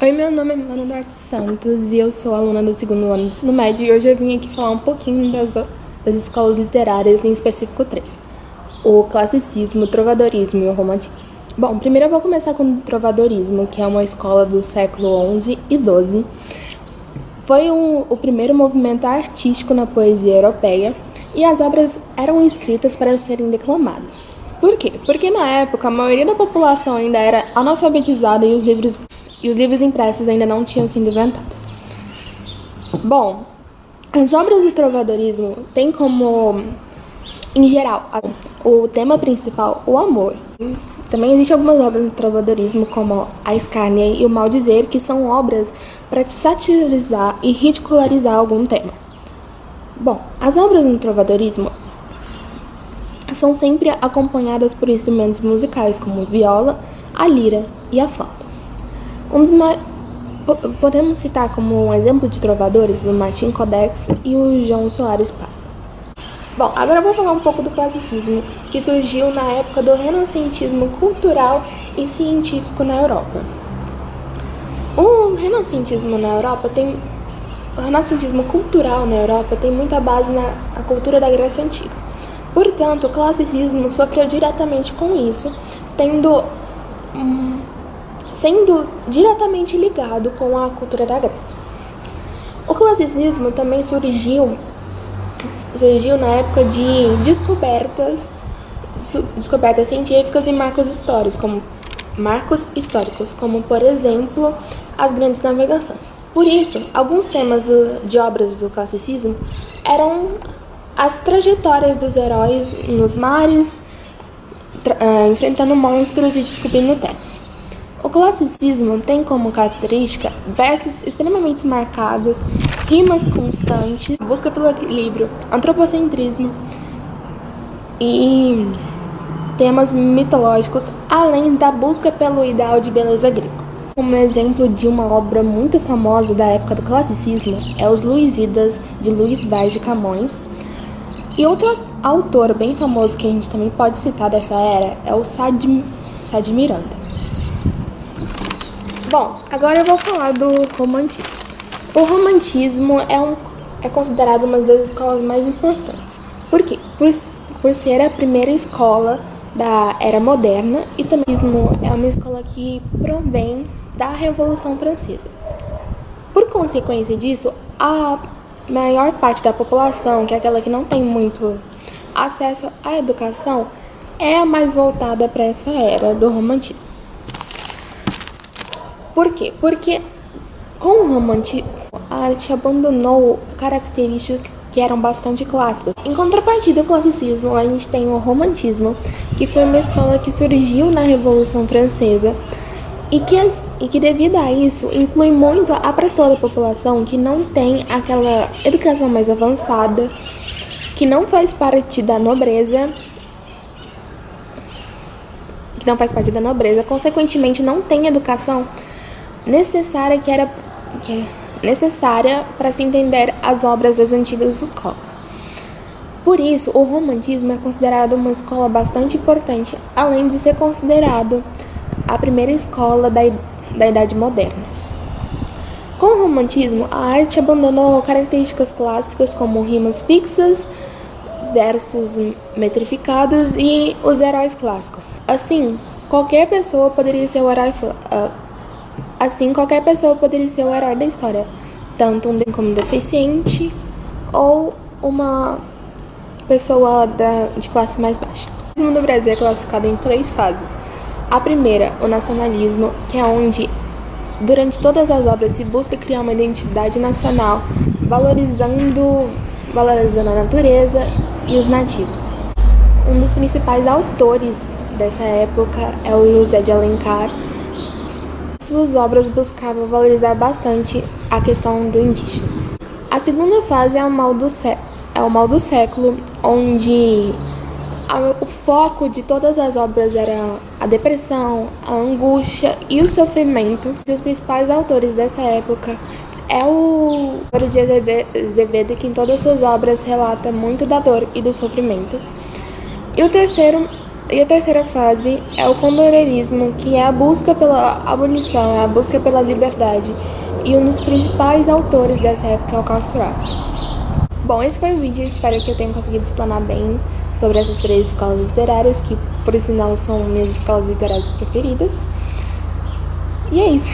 Oi, meu nome é Milana Duarte Santos e eu sou aluna do segundo ano do ensino médio e hoje eu vim aqui falar um pouquinho das escolas literárias, em específico três: o classicismo, o trovadorismo e o romantismo. Bom, primeiro eu vou começar com o trovadorismo, que é uma escola do século XI e XII. Foi o primeiro movimento artístico na poesia europeia e as obras eram escritas para serem declamadas. Por quê? Porque na época a maioria da população ainda era analfabetizada e os livros impressos ainda não tinham sido inventados. Bom, as obras do trovadorismo têm como, em geral, o tema principal o amor. Também existem algumas obras do trovadorismo, como a Escárnia e o Maldizer, que são obras para satirizar e ridicularizar algum tema. Bom, as obras do trovadorismo são sempre acompanhadas por instrumentos musicais, como a viola, a lira e a flauta. Podemos citar como um exemplo de trovadores o Martim Codex e o João Soares Paiva. Bom, agora eu vou falar um pouco do classicismo, que surgiu na época do renascentismo cultural e científico na Europa. O renascentismo cultural na Europa tem muita base na cultura da Grécia Antiga. Portanto, o classicismo sofreu diretamente com isso, sendo diretamente ligado com a cultura da Grécia. O classicismo também surgiu na época de descobertas científicas e marcos históricos, como por exemplo as grandes navegações. Por isso, alguns temas de obras do classicismo eram as trajetórias dos heróis nos mares, enfrentando monstros e descobrindo terras. O classicismo tem como característica versos extremamente marcados, rimas constantes, busca pelo equilíbrio, antropocentrismo e temas mitológicos, além da busca pelo ideal de beleza grego. Um exemplo de uma obra muito famosa da época do classicismo é Os Lusíadas, de Luís Vaz de Camões. E outro autor bem famoso que a gente também pode citar dessa era é o Sá de Miranda. Bom, agora eu vou falar do romantismo. O romantismo é considerado uma das escolas mais importantes. Por quê? Por ser a primeira escola da era moderna, e também é uma escola que provém da Revolução Francesa. Por consequência disso, a maior parte da população, que é aquela que não tem muito acesso à educação, é a mais voltada para essa era do romantismo. Por quê? Porque com o romantismo, a arte abandonou características que eram bastante clássicas. Em contrapartida ao classicismo, a gente tem o romantismo, que foi uma escola que surgiu na Revolução Francesa e que devido a isso, inclui muito a parcela da população que não tem aquela educação mais avançada, que não faz parte da nobreza, consequentemente não tem educação necessária para se entender as obras das antigas escolas. Por isso, o romantismo é considerado uma escola bastante importante, além de ser considerado a primeira escola da Idade Moderna. Com o romantismo, a arte abandonou características clássicas como rimas fixas, versos metrificados e os heróis clássicos. Assim, qualquer pessoa poderia ser o herói da história, tanto como deficiente ou uma pessoa de classe mais baixa. O romantismo no Brasil é classificado em 3 fases. A primeira, o nacionalismo, que é onde, durante todas as obras, se busca criar uma identidade nacional, valorizando a natureza e os nativos. Um dos principais autores dessa época é o José de Alencar. Suas obras buscavam valorizar bastante a questão do indígena. A segunda fase é o mal do século, onde o foco de todas as obras era a depressão, a angústia e o sofrimento. Um dos principais autores dessa época é o Álvaro de Azevedo, que em todas suas obras relata muito da dor e do sofrimento. E o terceiro E a terceira fase é o condorerismo, que é a busca pela abolição, é a busca pela liberdade. E um dos principais autores dessa época é o Karl Strauss. Bom, esse foi o vídeo, espero que eu tenha conseguido explanar bem sobre essas três escolas literárias, que por sinal são minhas escolas literárias preferidas. E é isso.